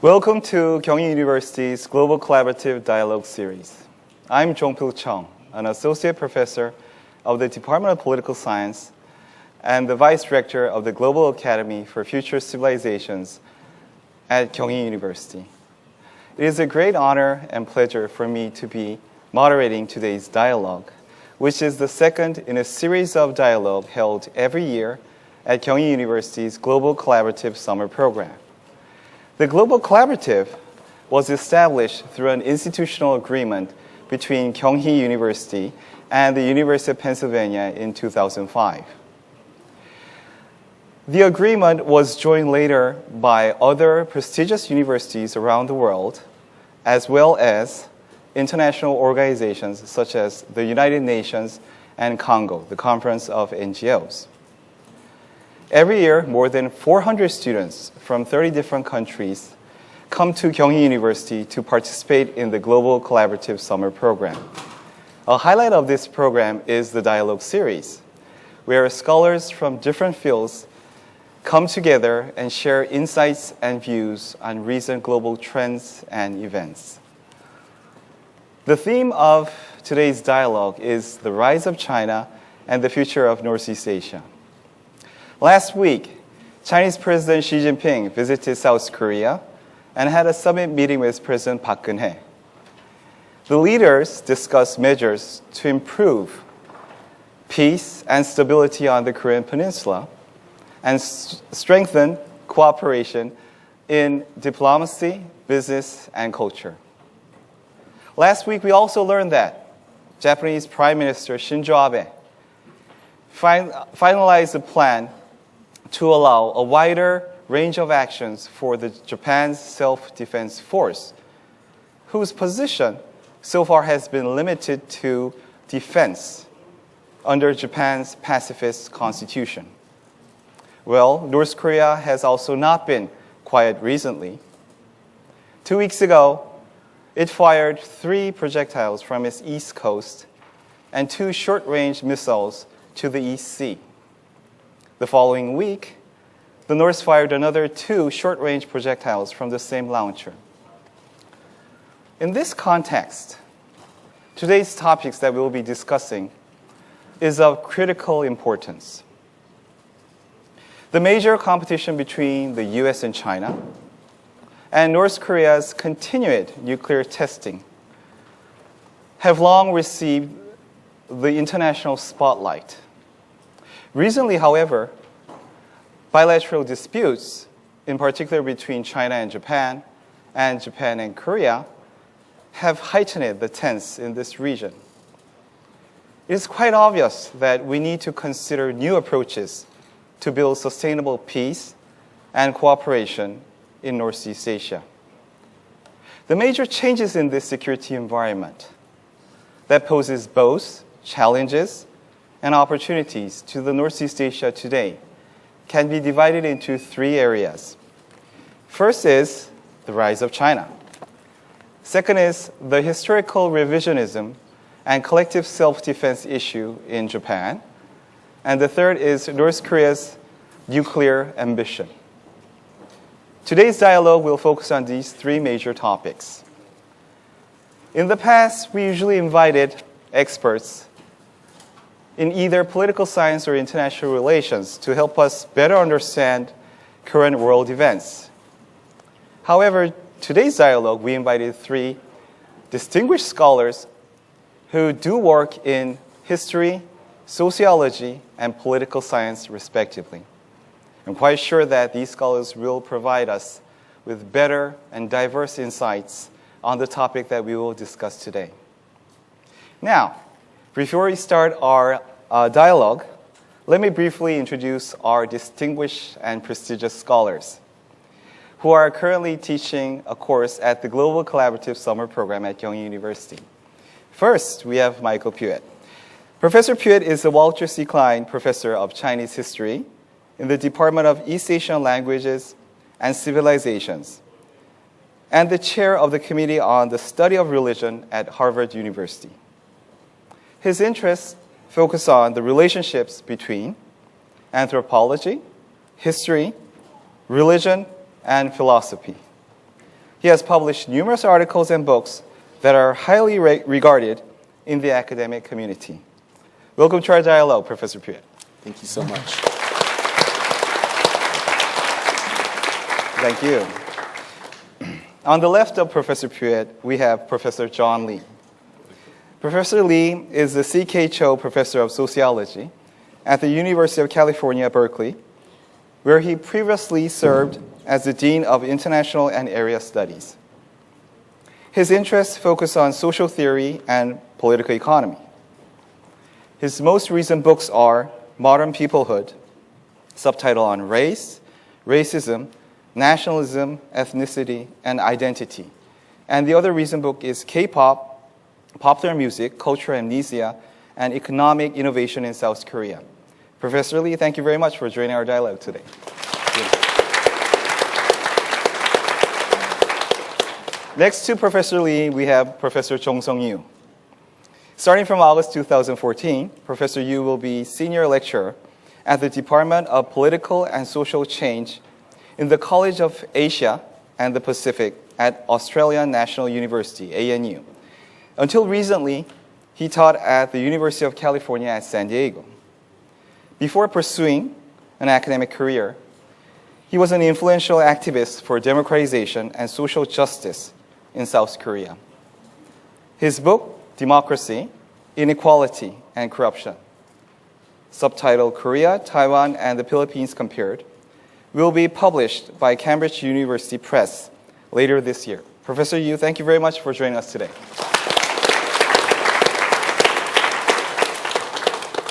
Welcome to Kyung University's Global Collaborative Dialogue Series. I'm Jong-Pil Chung, an associate professor of the Department of Political Science and the vice director of the Global Academy for Future Civilizations at Kyung University. It is a great honor and pleasure for me to be moderating today's dialogue, which is the second in a series of dialogue held every year at Kyung University's Global Collaborative Summer Program. The Global Collaborative was established through an institutional agreement between Kyunghee University and the University of Pennsylvania in 2005. The agreement was joined later by other prestigious universities around the world, as well as international organizations such as the United Nations and Congo, the Conference of NGOs. Every year, more than 400 students from 30 different countries come to Kyunghee University to participate in the Global Collaborative Summer Program. A highlight of this program is the Dialogue Series, where scholars from different fields come together and share insights and views on recent global trends and events. The theme of today's dialogue is the rise of China and the future of Northeast Asia. Last week, Chinese President Xi Jinping visited South Korea and had a summit meeting with President Park Geun-hye. The leaders discussed measures to improve peace and stability on the Korean Peninsula and strengthen cooperation in diplomacy, business, and culture. Last week, we also learned that Japanese Prime Minister Shinzo Abe finalized a plan to allow a wider range of actions for Japan's self-defense force, whose position so far has been limited to defense under Japan's pacifist constitution. Well, North Korea has also not been quiet recently. 2 weeks ago, it fired 3 projectiles from its east coast and 2 short-range missiles to the East Sea. The following week, the North fired another 2 short-range projectiles from the same launcher. In this context, today's topics that we will be discussing is of critical importance. The major competition between the US and China and North Korea's continued nuclear testing have long received the international spotlight. Recently, however, bilateral disputes, in particular between China and Japan and Korea, have heightened the tension in this region. It is quite obvious that we need to consider new approaches to build sustainable peace and cooperation in Northeast Asia. The major changes in this security environment that poses both challenges and opportunities to the Northeast Asia today can be divided into 3 areas. First is the rise of China. Second is the historical revisionism and collective self-defense issue in Japan. And the third is North Korea's nuclear ambition. Today's dialogue will focus on these 3 major topics. In the past, we usually invited experts in either political science or international relations to help us better understand current world events. However, today's dialogue, we invited 3 distinguished scholars who do work in history, sociology, and political science, respectively. I'm quite sure that these scholars will provide us with better and diverse insights on the topic that we will discuss today. Now, before we start our dialogue, let me briefly introduce our distinguished and prestigious scholars who are currently teaching a course at the Global Collaborative Summer Program at Kyung University. First, we have Michael Puett. Professor Puett is the Walter C. Klein Professor of Chinese History in the Department of East Asian Languages and Civilizations, and the chair of the Committee on the Study of Religion at Harvard University. His interests focus on the relationships between anthropology, history, religion, and philosophy. He has published numerous articles and books that are highly regarded in the academic community. Welcome to our dialogue, Professor Puet. Thank you so much. Thank you. On the left of Professor Puet, we have Professor John Lee. Professor Lee is the C.K. Cho Professor of Sociology at the University of California, Berkeley, where he previously served as the Dean of International and Area Studies. His interests focus on social theory and political economy. His most recent books are Modern Peoplehood, subtitle on race, racism, nationalism, ethnicity, and identity. And the other recent book is K-pop, popular music, cultural amnesia, and economic innovation in South Korea. Professor Lee, thank you very much for joining our dialogue today. Next to Professor Lee, we have Professor Jong-sung Yu. Starting from August 2014, Professor Yu will be senior lecturer at the Department of Political and Social Change in the College of Asia and the Pacific at Australian National University, ANU. Until recently, he taught at the University of California at San Diego. Before pursuing an academic career, he was an influential activist for democratization and social justice in South Korea. His book, Democracy, Inequality, and Corruption, subtitled Korea, Taiwan, and the Philippines Compared, will be published by Cambridge University Press later this year. Professor Yu, thank you very much for joining us today.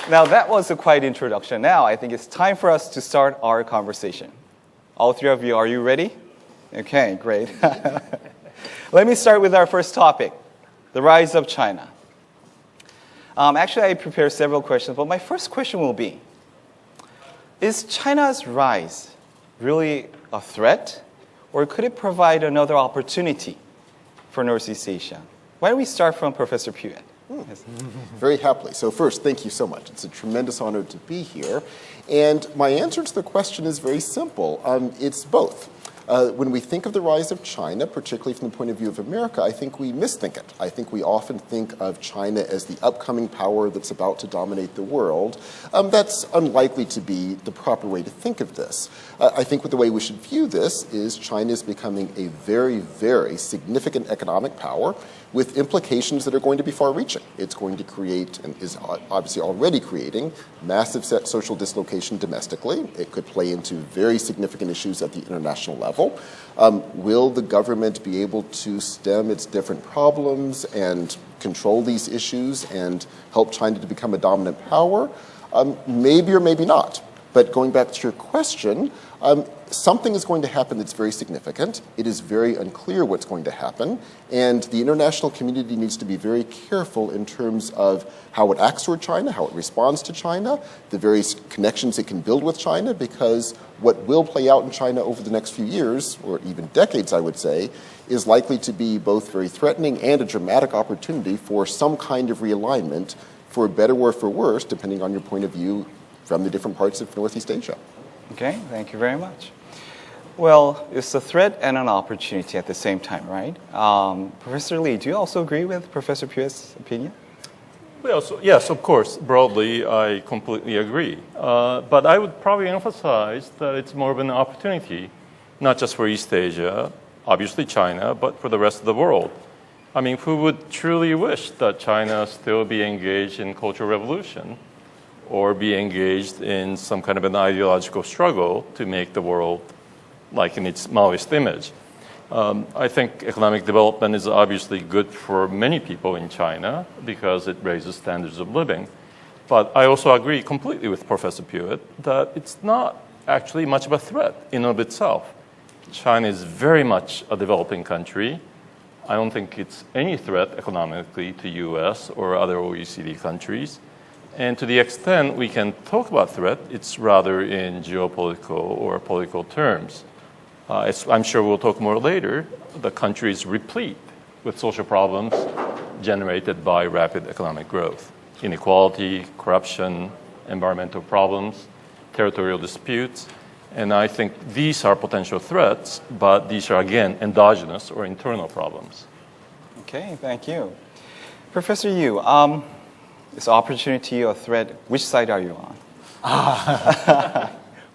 Now, that was a quiet introduction. Now, I think it's time for us to start our conversation. All three of you, are you ready? Okay, great. Let me start with our first topic, the rise of China. Actually, I prepared several questions, but my first question will be, is China's rise really a threat, or could it provide another opportunity for Northeast Asia? Why don't we start from Professor Puet? Yes. Very happily. So first, thank you so much. It's a tremendous honor to be here. And my answer to the question is very simple. It's both. When we think of the rise of China, particularly from the point of view of America, I think we misthink it. I think we often think of China as the upcoming power that's about to dominate the world. That's unlikely to be the proper way to think of this. I think the way we should view this is China is becoming a very, very significant economic power with implications that are going to be far-reaching. It's going to create, and is obviously already creating, massive social dislocation domestically. It could play into very significant issues at the international level. Will the government be able to stem its different problems and control these issues and help China to become a dominant power? Maybe or maybe not. But going back to your question, something is going to happen that's very significant. It is very unclear what's going to happen, and the international community needs to be very careful in terms of how it acts toward China, how it responds to China, the various connections it can build with China, because what will play out in China over the next few years, or even decades, I would say, is likely to be both very threatening and a dramatic opportunity for some kind of realignment, for better or for worse, depending on your point of view, from the different parts of Northeast Asia. Okay, thank you very much. Well, it's a threat and an opportunity at the same time, right? Professor Lee, do you also agree with Professor Puet's opinion? Well, yes, of course. Broadly, I completely agree. But I would probably emphasize that it's more of an opportunity, not just for East Asia, obviously China, but for the rest of the world. I mean, who would truly wish that China still be engaged in Cultural Revolution or be engaged in some kind of an ideological struggle to make the world like in its Maoist image? I think economic development is obviously good for many people in China because it raises standards of living. But I also agree completely with Professor Puet that it's not actually much of a threat in and of itself. China is very much a developing country. I don't think it's any threat economically to US or other OECD countries. And to the extent we can talk about threat, it's rather in geopolitical or political terms. I'm sure we'll talk more later. The country is replete with social problems generated by rapid economic growth. Inequality, corruption, environmental problems, territorial disputes, And I think these are potential threats, but these are, again, endogenous or internal problems. Okay, thank you. Professor Yu, is opportunity or threat, which side are you on?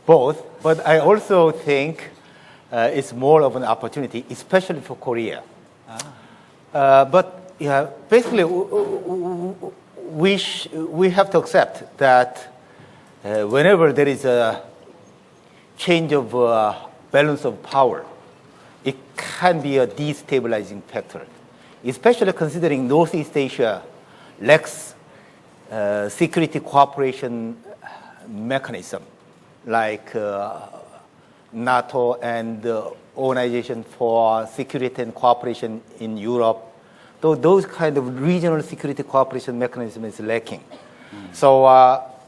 Both, but I also think it's more of an opportunity, especially for Korea. But yeah, basically, we have to accept that whenever there is a change of balance of power, it can be a destabilizing factor, especially considering Northeast Asia lacks security cooperation mechanism like NATO and the Organization for Security and Cooperation in Europe. So those kind of regional security cooperation mechanism is lacking. So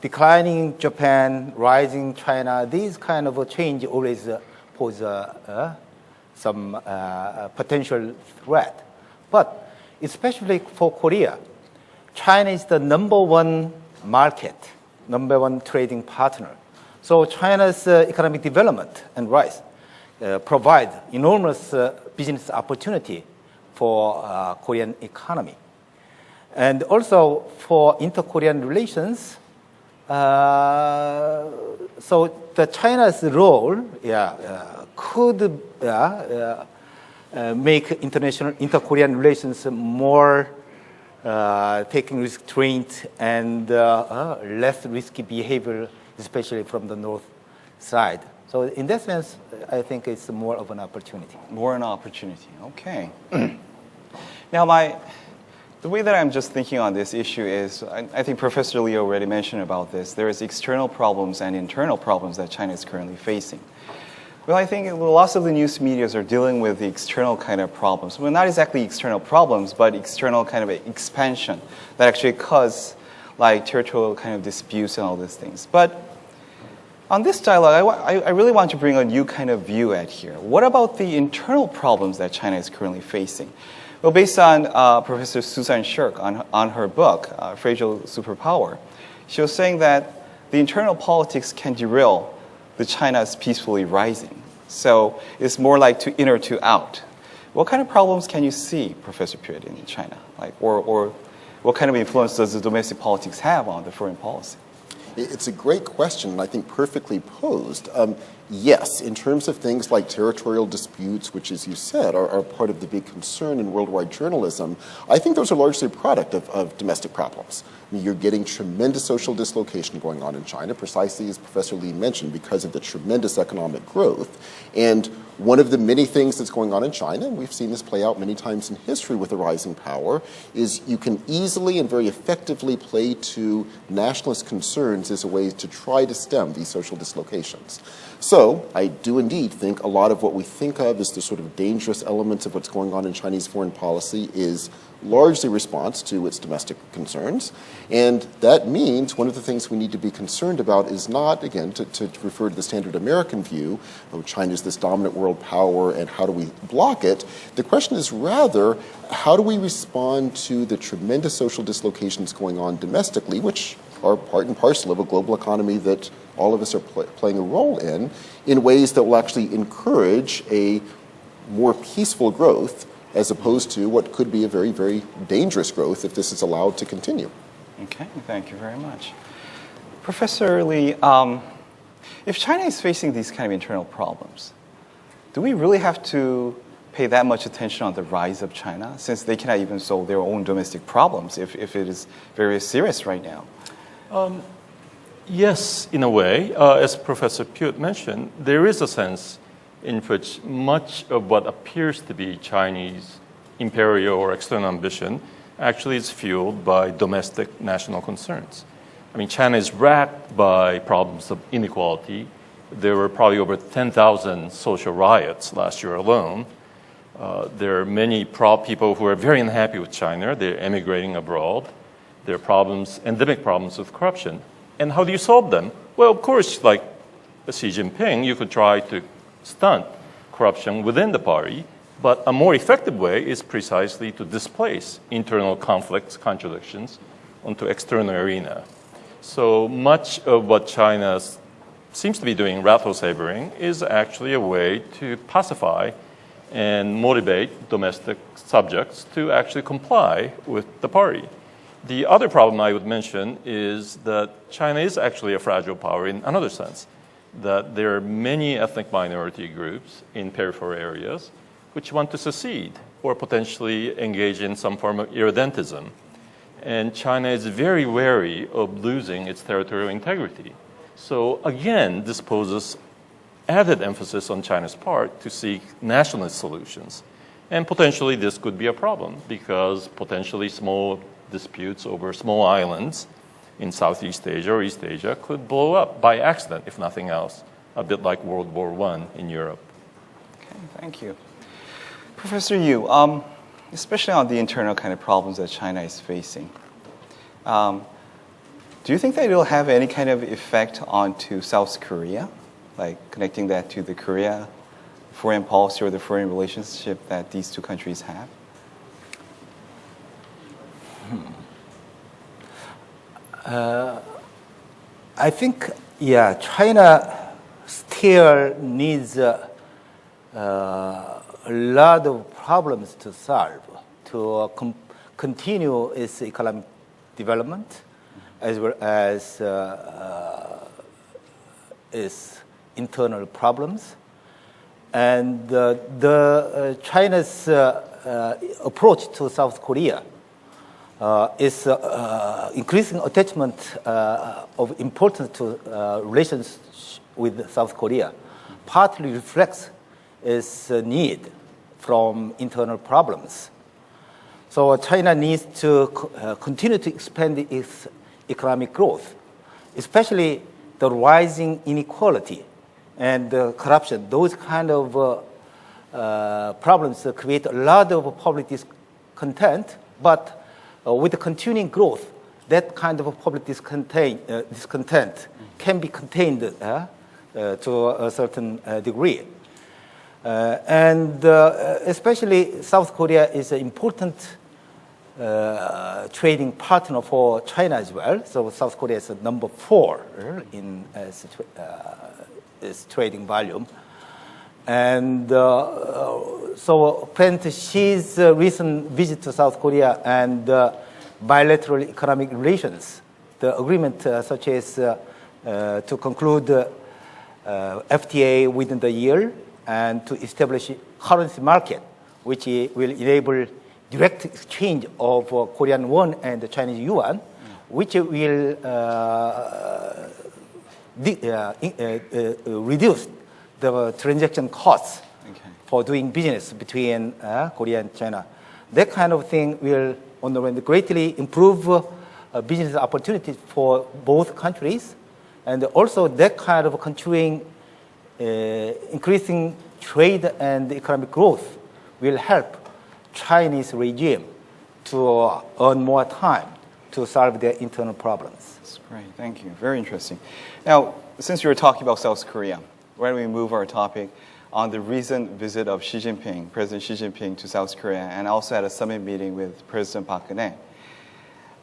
declining Japan, rising China, these kind of a change always pose some potential threat. But especially for Korea, China is the #1 market, #1 trading partner. So China's economic development and rise provide enormous business opportunity for Korean economy. And also for inter-Korean relations, so the China's role could make inter-Korean relations more taking restraint and less risky behavior, especially from the north side. So in that sense, I think it's more of an opportunity. More an opportunity, okay. Now, the way that I'm just thinking on this issue is, I think Professor Lee already mentioned about this. There is external problems and internal problems that China is currently facing. Well, I think lots of the news medias are dealing with the external kind of problems. Well, not exactly external problems, but external kind of expansion that actually cause like territorial kind of disputes and all these things. But on this dialogue, I really want to bring a new kind of view at here. What about the internal problems that China is currently facing? Well, based on Professor Susan Shirk on her book, Fragile Superpower, she was saying that the internal politics can derail the China's peacefully rising. So it's more like to in or to out. What kind of problems can you see, Professor Pyoet, in China? Like, or what kind of influence does the domestic politics have on the foreign policy? It's a great question, and I think perfectly posed. Yes, in terms of things like territorial disputes, which, as you said, are part of the big concern in worldwide journalism, I think those are largely a product of domestic problems. I mean, you're getting tremendous social dislocation going on in China, precisely as Professor Lee mentioned, because of the tremendous economic growth. And one of the many things that's going on in China, and we've seen this play out many times in history with the rising power, is you can easily and very effectively play to nationalist concerns as a way to try to stem these social dislocations. So I do indeed think a lot of what we think of as the sort of dangerous elements of what's going on in Chinese foreign policy is largely response to its domestic concerns. And that means one of the things we need to be concerned about is not, again, to refer to the standard American view, of China is this dominant world power and how do we block it. The question is rather, how do we respond to the tremendous social dislocations going on domestically, which are part and parcel of a global economy that all of us are playing a role in ways that will actually encourage a more peaceful growth as opposed to what could be a very, very dangerous growth if this is allowed to continue. Okay, thank you very much. Professor Lee, if China is facing these kind of internal problems, do we really have to pay that much attention on the rise of China, since they cannot even solve their own domestic problems if it is very serious right now? Yes, in a way. As Professor Pyoet mentioned, there is a sense in which much of what appears to be Chinese imperial or external ambition actually is fueled by domestic national concerns. I mean, China is racked by problems of inequality. There were probably over 10,000 social riots last year alone. There are many people who are very unhappy with China. They're emigrating abroad. There are problems, endemic problems with corruption. And how do you solve them? Well, of course, like Xi Jinping, you could try to stunt corruption within the party, but a more effective way is precisely to displace internal conflicts, contradictions, onto external arena. So much of what China's seems to be doing rattle sabering is actually a way to pacify and motivate domestic subjects to actually comply with the party. The other problem I would mention is that China is actually a fragile power in another sense, that there are many ethnic minority groups in peripheral areas which want to secede or potentially engage in some form of irredentism. And China is very wary of losing its territorial integrity. So again, this poses added emphasis on China's part to seek nationalist solutions. And potentially this could be a problem because potentially small disputes over small islands in Southeast Asia or East Asia could blow up by accident, if nothing else, a bit like World War I in Europe. Okay, thank you. Professor Yu, especially on the internal kind of problems that China is facing, do you think that it will have any kind of effect onto South Korea, like connecting that to the Korea foreign policy or the foreign relationship that these two countries have? I think, China still needs a lot of problems to solve to continue its economic development as well as its internal problems. And China's approach to South Korea is increasing attachment of importance to relations with South Korea partly reflects its need from internal problems. So China needs to continue to expand its economic growth, especially the rising inequality and corruption. Those kind of problems create a lot of public discontent, but with the continuing growth, that kind of public discontent can be contained to a certain degree. And especially South Korea is an important trading partner for China as well. So South Korea is number 4 in its trading volume. And so President Xi's recent visit to South Korea and bilateral economic relations, the agreement such as to conclude FTA within the year and to establish a currency market, which will enable direct exchange of Korean won and the Chinese yuan, which will reduce the transaction costs for doing business between Korea and China. That kind of thing will, on the one hand, greatly improve business opportunities for both countries, and also that kind of continuing increasing trade and economic growth will help Chinese regime to earn more time to solve their internal problems. That's great, thank you. Very interesting. Now, since you were talking about South Korea, why don't we move our topic on the recent visit of President Xi Jinping to South Korea, and also at a summit meeting with President Park Geun-hye.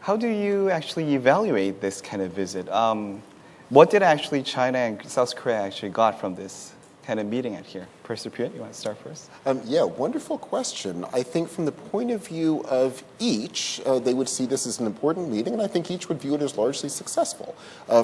How do you actually evaluate this kind of visit? What did actually China and South Korea actually got from this kind of meeting at here? Professor Puyat, you want to start first? Yeah, wonderful question. I think from the point of view of each, they would see this as an important meeting, and I think each would view it as largely successful.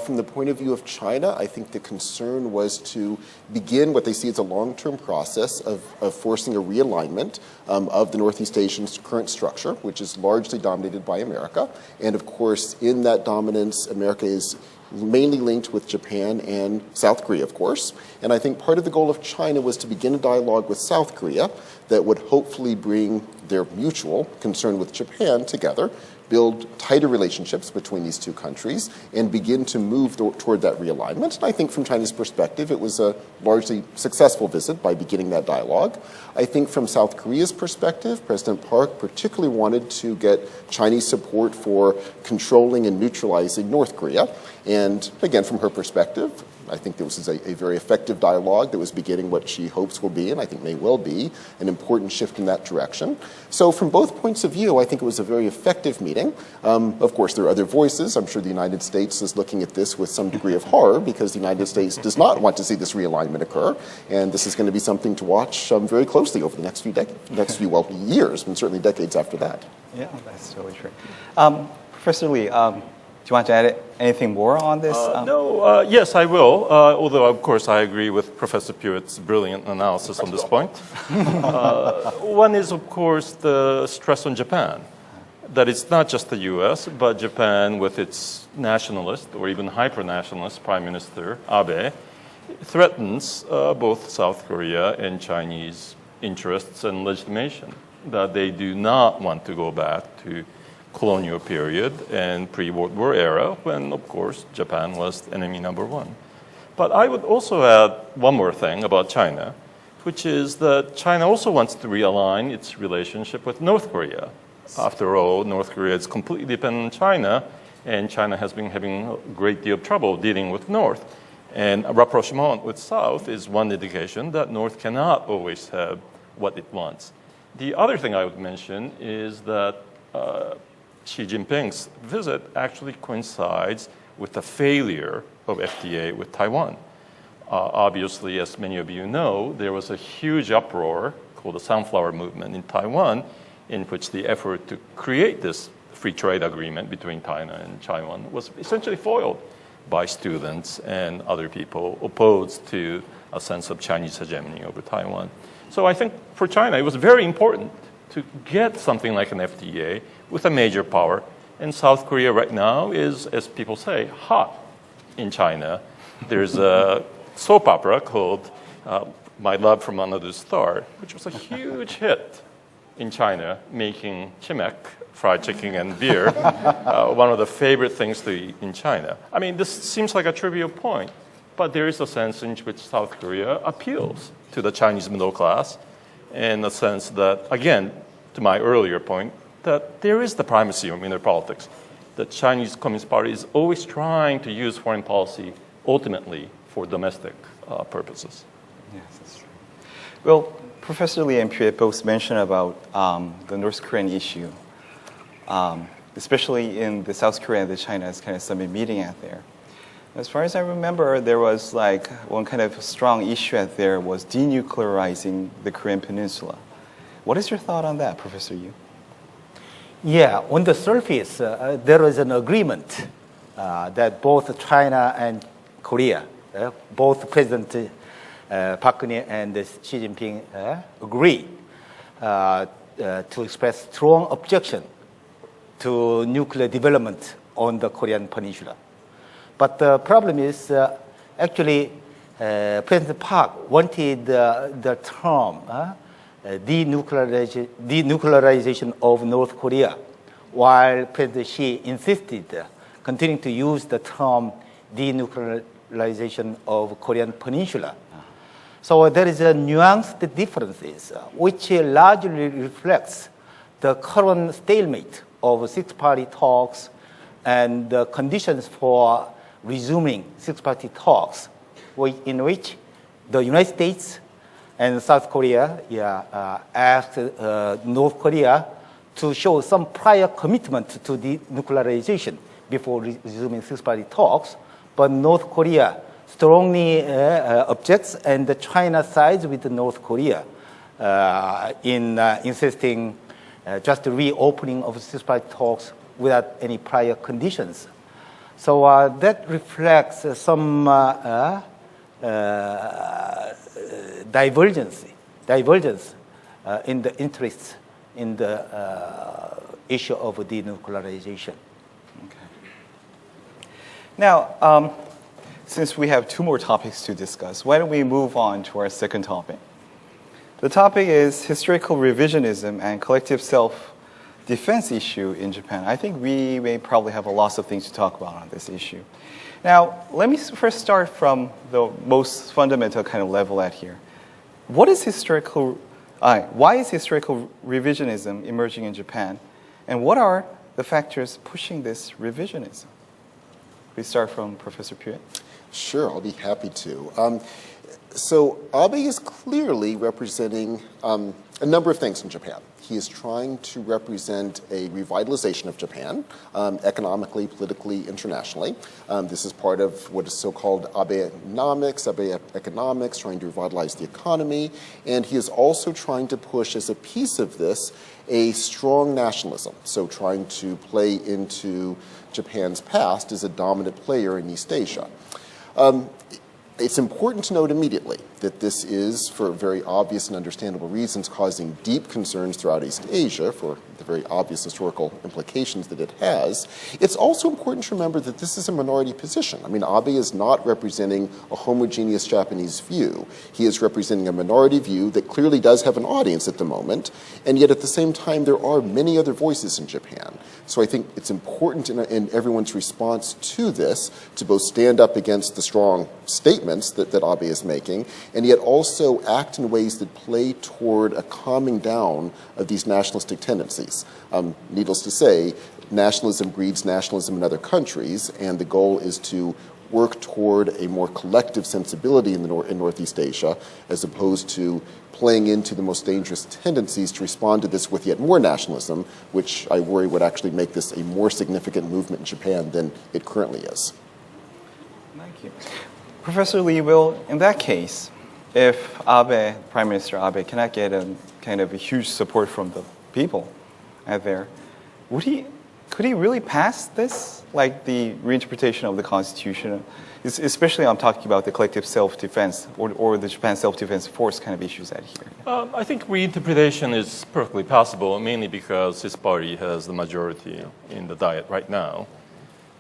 From the point of view of China, I think the concern was to begin what they see as a long-term process of forcing a realignment of the Northeast Asian's current structure, which is largely dominated by America. And of course, in that dominance, America is mainly linked with Japan and South Korea, of course. And I think part of the goal of China was to begin a dialogue with South Korea that would hopefully bring their mutual concern with Japan together, build tighter relationships between these two countries, and begin to move toward that realignment. And I think from China's perspective, it was a largely successful visit by beginning that dialogue. I think from South Korea's perspective, President Park particularly wanted to get Chinese support for controlling and neutralizing North Korea. And again, from her perspective, I think this is a very effective dialogue that was beginning what she hopes will be, and I think may well be, an important shift in that direction. So from both points of view, I think it was a very effective meeting. Of course, there are other voices. I'm sure the United States is looking at this with some degree of horror because the United States does not want to see this realignment occur, and this is going to be something to watch very closely over the next few years, and certainly decades after that. Yeah, that's totally true. Professor Lee, do you want to add anything more on this? Yes, I will. Although, of course, I agree with Professor Pewett's brilliant analysis on this point. One is, of course, the stress on Japan. That it's not just the U.S., but Japan with its nationalist or even hyper-nationalist Prime Minister Abe threatens both South Korea and Chinese interests and legitimation. That they do not want to go back to colonial period and pre-World War era when, of course, Japan was enemy number one. But I would also add one more thing about China, which is that China also wants to realign its relationship with North Korea. After all, North Korea is completely dependent on China, and China has been having a great deal of trouble dealing with North. And a rapprochement with South is one indication that North cannot always have what it wants. The other thing I would mention is that Xi Jinping's visit actually coincides with the failure of FTA with Taiwan. Obviously, as many of you know, there was a huge uproar called the Sunflower Movement in Taiwan, in which the effort to create this free trade agreement between China and Taiwan was essentially foiled by students and other people opposed to a sense of Chinese hegemony over Taiwan. So I think for China, it was very important to get something like an FTA with a major power. And South Korea right now is, as people say, hot in China. There's a soap opera called My Love from Another Star, which was a huge hit in China, making chimek, fried chicken and beer, one of the favorite things to eat in China. I mean, this seems like a trivial point, but there is a sense in which South Korea appeals to the Chinese middle class, in the sense that, again, to my earlier point, that there is the primacy of inner politics. The Chinese Communist Party is always trying to use foreign policy ultimately for domestic purposes. Yes, that's true. Well, Professor Lee and Pewitt both mentioned about the North Korean issue, especially in the South Korea and the China's kind of summit meeting out there. As far as I remember, there was like one kind of strong issue out there was denuclearizing the Korean Peninsula. What is your thought on that, Professor Yu? Yeah, on the surface, there is an agreement that both China and Korea, both President Park Geun-hye and Xi Jinping agree to express strong objection to nuclear development on the Korean Peninsula. But the problem is, actually, President Park wanted the term denuclearization of North Korea, while President Xi insisted continuing to use the term denuclearization of Korean Peninsula. So there is a nuanced differences, which largely reflects the current stalemate of six-party talks and the conditions for resuming six-party talks, in which the United States and South Korea asked North Korea to show some prior commitment to denuclearization before resuming six-party talks, but North Korea strongly objects, and China sides with North Korea in insisting just the reopening of six-party talks without any prior conditions. So that reflects some divergence in the interests in the issue of denuclearization. Okay. Now, since we have two more topics to discuss, why don't we move on to our second topic? The topic is historical revisionism and collective self-defense issue in Japan. I think we may probably have a lot of things to talk about on this issue. Now, let me first start from the most fundamental kind of level at here. Why is historical revisionism emerging in Japan, and what are the factors pushing this revisionism? We start from Professor Pewitt. Sure, I'll be happy to. So Abe is clearly representing a number of things in Japan. He is trying to represent a revitalization of Japan, economically, politically, internationally. This is part of what is so-called Abenomics, Abe economics, trying to revitalize the economy. And he is also trying to push, as a piece of this, a strong nationalism. So trying to play into Japan's past as a dominant player in East Asia. It's important to note immediately that this is, for very obvious and understandable reasons, causing deep concerns throughout East Asia for the very obvious historical implications that it has. It's also important to remember that this is a minority position. I mean, Abe is not representing a homogeneous Japanese view. He is representing a minority view that clearly does have an audience at the moment, and yet at the same time there are many other voices in Japan. So I think it's important in everyone's response to this to both stand up against the strong statements that Abe is making, and yet also act in ways that play toward a calming down of these nationalistic tendencies. Needless to say, nationalism breeds nationalism in other countries, and the goal is to work toward a more collective sensibility in Northeast Asia, as opposed to playing into the most dangerous tendencies to respond to this with yet more nationalism, which I worry would actually make this a more significant movement in Japan than it currently is. Thank you. Professor Lee, well, in that case, if Abe, Prime Minister Abe, cannot get a kind of a huge support from the people out there, could he really pass this, like the reinterpretation of the Constitution? Especially I'm talking about the collective self-defense or the Japan self-defense force kind of issues out here. I think reinterpretation is perfectly possible, mainly because his party has the majority in the Diet right now.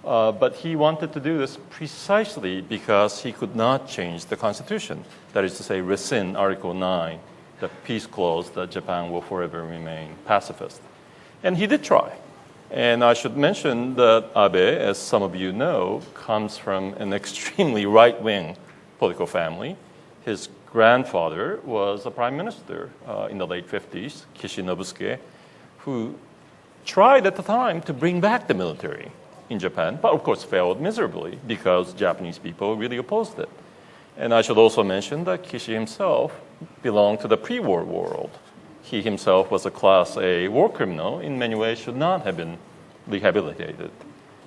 But he wanted to do this precisely because he could not change the Constitution. That is to say, rescind Article 9, the peace clause that Japan will forever remain pacifist. And he did try. And I should mention that Abe, as some of you know, comes from an extremely right-wing political family. His grandfather was a prime minister in the late 50s, Kishi Nobusuke, who tried at the time to bring back the military in Japan, but of course failed miserably because Japanese people really opposed it. And I should also mention that Kishi himself belonged to the pre-war world. He himself was a Class A war criminal, in many ways should not have been rehabilitated.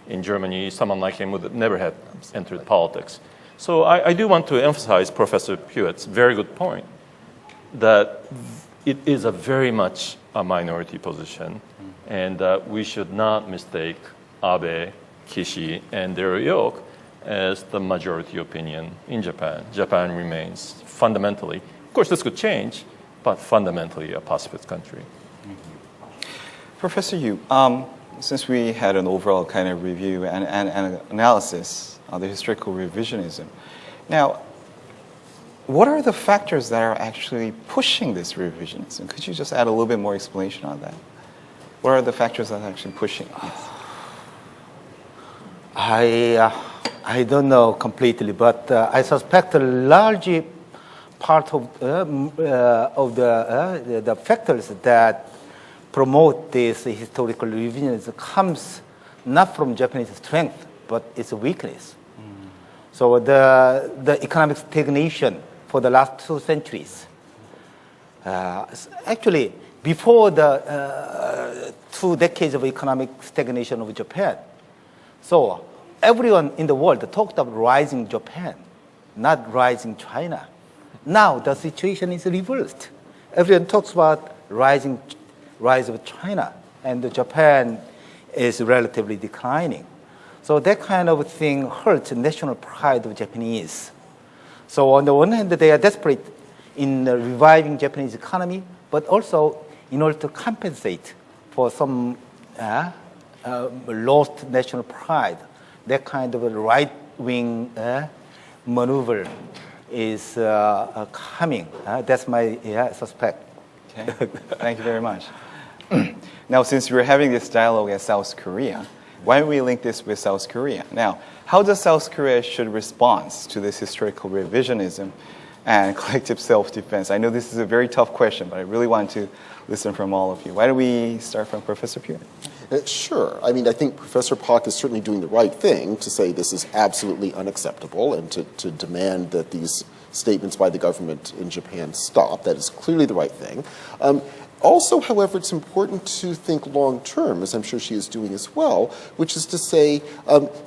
In Germany, someone like him would never have entered politics. So I do want to emphasize Professor Hewitt's very good point that it is a very much a minority position, and that we should not mistake Abe, Kishi, and their ilk as the majority opinion in Japan. Japan remains fundamentally, of course this could change, but fundamentally a pacifist country. Professor Yu, since we had an overall kind of review and analysis on the historical revisionism, now, what are the factors that are actually pushing this revisionism? Could you just add a little bit more explanation on that? What are the factors that are actually pushing it? I don't know completely, but I suspect a large part of the factors that promote this historical revisionism comes not from Japanese strength, but its weakness. So the economic stagnation for the last 2 centuries. Actually, before the 2 decades of economic stagnation of Japan, so everyone in the world talked about rising Japan, not rising China. Now the situation is reversed. Everyone talks about rise of China, and Japan is relatively declining. So that kind of thing hurts national pride of Japanese. So on the one hand, they are desperate in reviving Japanese economy, but also in order to compensate for some lost national pride. That kind of a right-wing maneuver is coming. That's my suspect. Okay. Thank you very much. Now, since we're having this dialogue at South Korea, why don't we link this with South Korea? Now, how does South Korea should respond to this historical revisionism and collective self-defense? I know this is a very tough question, but I really want to listen from all of you. Why don't we start from Professor Pugh? Sure. I mean, I think Professor Pak is certainly doing the right thing to say this is absolutely unacceptable and to demand that these statements by the government in Japan stop. That is clearly the right thing. Also, however, it's important to think long term, as I'm sure she is doing as well, which is to say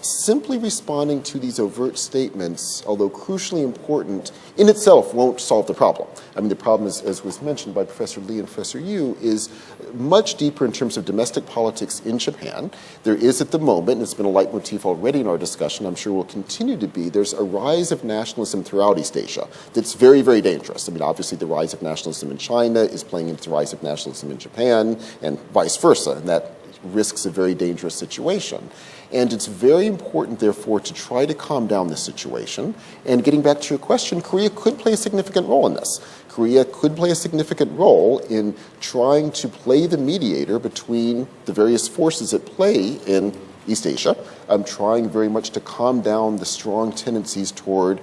simply responding to these overt statements, although crucially important, in itself won't solve the problem. I mean, the problem, as was mentioned by Professor Lee and Professor Yu, is much deeper in terms of domestic politics in Japan. There is at the moment, and it's been a leitmotif already in our discussion, I'm sure will continue to be, there's a rise of nationalism throughout East Asia that's very, very dangerous. I mean, obviously the rise of nationalism in China is playing into the rise of nationalism in Japan, and vice versa, and that risks a very dangerous situation. And it's very important, therefore, to try to calm down this situation. And getting back to your question, Korea could play a significant role in this. Korea could play a significant role in trying to play the mediator between the various forces at play in East Asia, trying very much to calm down the strong tendencies toward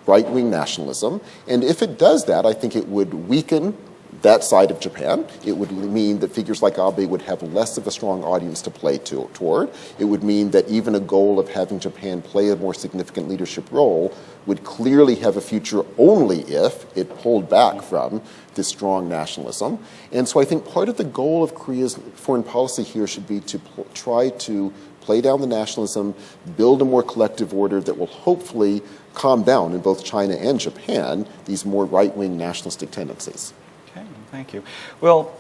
right-wing nationalism. And if it does that, I think it would weaken that side of Japan. It would mean that figures like Abe would have less of a strong audience to play toward. It would mean that even a goal of having Japan play a more significant leadership role would clearly have a future only if it pulled back from this strong nationalism. And so I think part of the goal of Korea's foreign policy here should be to try to play down the nationalism, build a more collective order that will hopefully calm down in both China and Japan these more right-wing nationalistic tendencies. Okay, thank you. Well,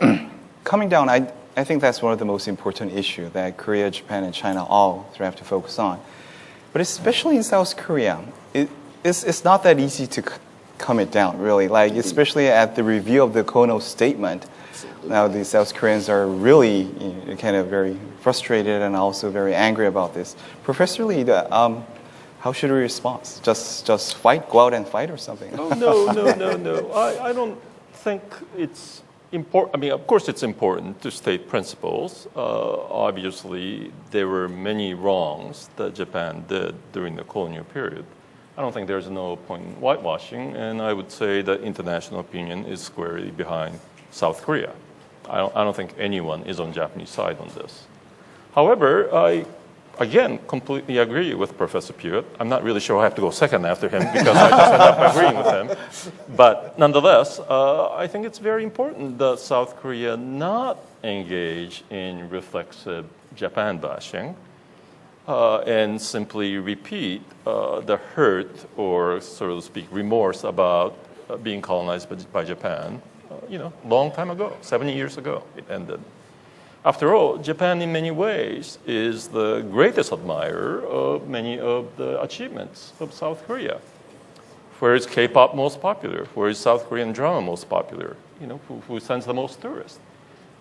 coming down, I think that's one of the most important issues that Korea, Japan, and China all have to focus on. But especially in South Korea, it's not that easy to calm it down, really. Like, especially at the review of the Kono statement, now the South Koreans are really kind of very frustrated and also very angry about this. Professor Lee, how should we respond? Just fight, go out and fight or something? Oh, no. I don't think it's important. I mean, of course it's important to state principles. Obviously, there were many wrongs that Japan did during the colonial period. I don't think there's no point in whitewashing, and I would say that international opinion is squarely behind South Korea. I don't think anyone is on Japanese side on this. However, I, again, completely agree with Professor Pewitt. I'm not really sure I have to go second after him because I just ended up agreeing with him. But nonetheless, I think it's very important that South Korea not engage in reflexive Japan bashing and simply repeat the hurt or, so to speak, remorse about being colonized by Japan. Long time ago, 70 years ago, it ended. After all, Japan in many ways is the greatest admirer of many of the achievements of South Korea. Where is K-pop most popular? Where is South Korean drama most popular? Who sends the most tourists?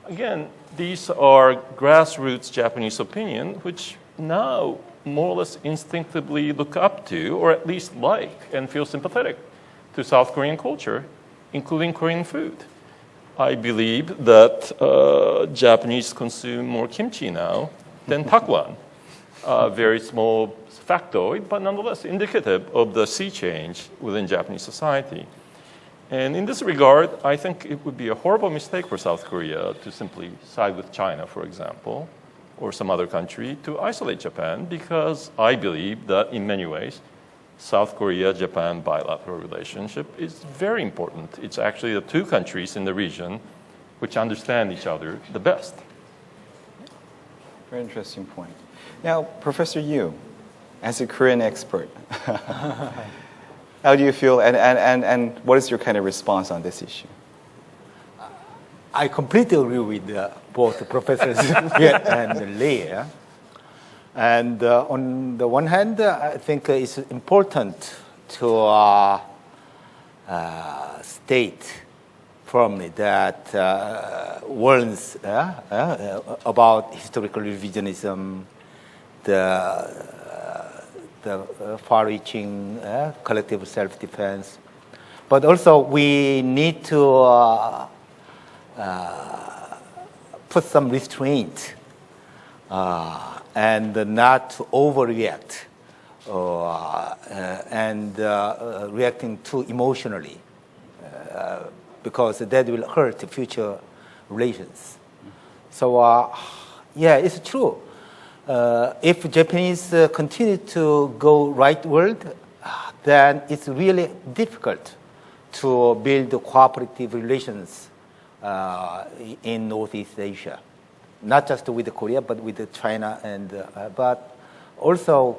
Again, these are grassroots Japanese opinion, which now more or less instinctively look up to, or at least like, and feel sympathetic to South Korean culture, including Korean food. I believe that Japanese consume more kimchi now than takwan. Very small factoid, but nonetheless indicative of the sea change within Japanese society. And in this regard, I think it would be a horrible mistake for South Korea to simply side with China, for example, or some other country to isolate Japan, because I believe that in many ways, South Korea-Japan bilateral relationship is very important. It's actually the two countries in the region which understand each other the best. Very interesting point. Now, Professor Yu, as a Korean expert, how do you feel and what is your kind of response on this issue? I completely agree with both Professors Viet and Lee. And on the one hand, I think it's important to state firmly that warns about historical revisionism, the far-reaching collective self-defense. But also we need to put some restraint and not to overreact and reacting too emotionally because that will hurt future relations. So Yeah, it's true. If Japanese continue to go rightward, then it's really difficult to build cooperative relations in Northeast Asia, not just with Korea, but with China, and but also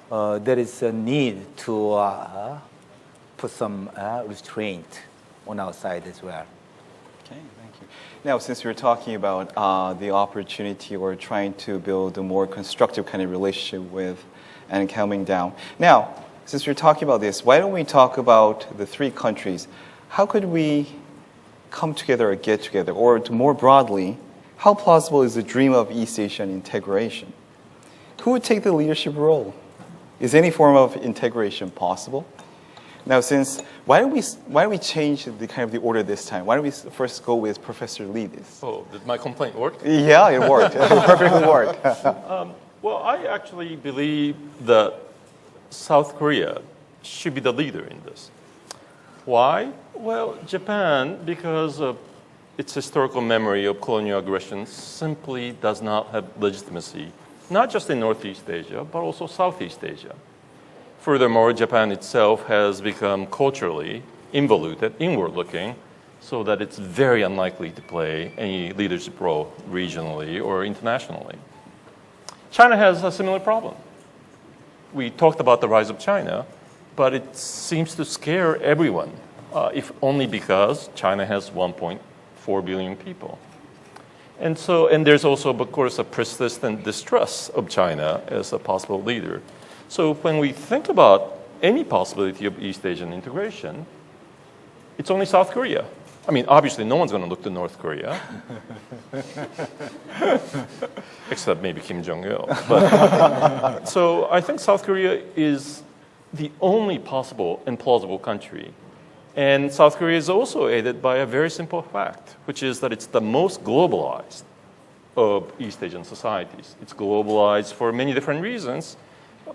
there is a need to put some restraint on our side as well. Okay, thank you. Now, since we're talking about the opportunity or trying to build a more constructive kind of relationship with and calming down. Now, since we're talking about this, why don't we talk about the three countries? How could we come together or get together? Or more broadly, how plausible is the dream of East Asian integration? Who would take the leadership role? Is any form of integration possible? Now, why don't we change the kind of the order this time? Why don't we first go with Professor Lee? Oh, did my complaint work? Yeah, it worked. It perfectly worked. Well, I actually believe that South Korea should be the leader in this. Why? Well, Japan, because of its historical memory of colonial aggression, simply does not have legitimacy, not just in Northeast Asia, but also Southeast Asia. Furthermore, Japan itself has become culturally involuted, inward-looking, so that it's very unlikely to play any leadership role regionally or internationally. China has a similar problem. We talked about the rise of China, but it seems to scare everyone, if only because China has 1.4 billion people. And there's also, of course, a persistent distrust of China as a possible leader. So when we think about any possibility of East Asian integration, it's only South Korea. I mean, obviously, no one's going to look to North Korea, except maybe Kim Jong-il. So I think South Korea is the only possible and plausible country. And South Korea is also aided by a very simple fact, which is that it's the most globalized of East Asian societies. It's globalized for many different reasons,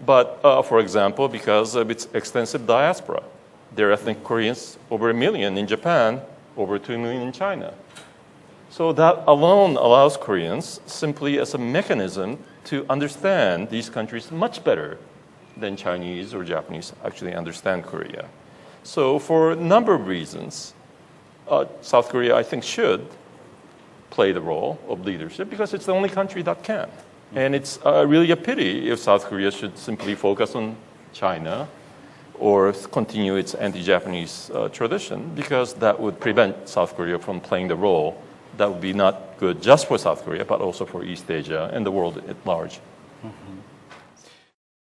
but for example, because of its extensive diaspora. There are ethnic Koreans over 1 million in Japan, over 2 million in China. So that alone allows Koreans simply as a mechanism to understand these countries much better than Chinese or Japanese actually understand Korea. So for a number of reasons, South Korea, I think, should play the role of leadership because it's the only country that can. And it's really a pity if South Korea should simply focus on China or continue its anti-Japanese tradition, because that would prevent South Korea from playing the role that would be not good just for South Korea, but also for East Asia and the world at large.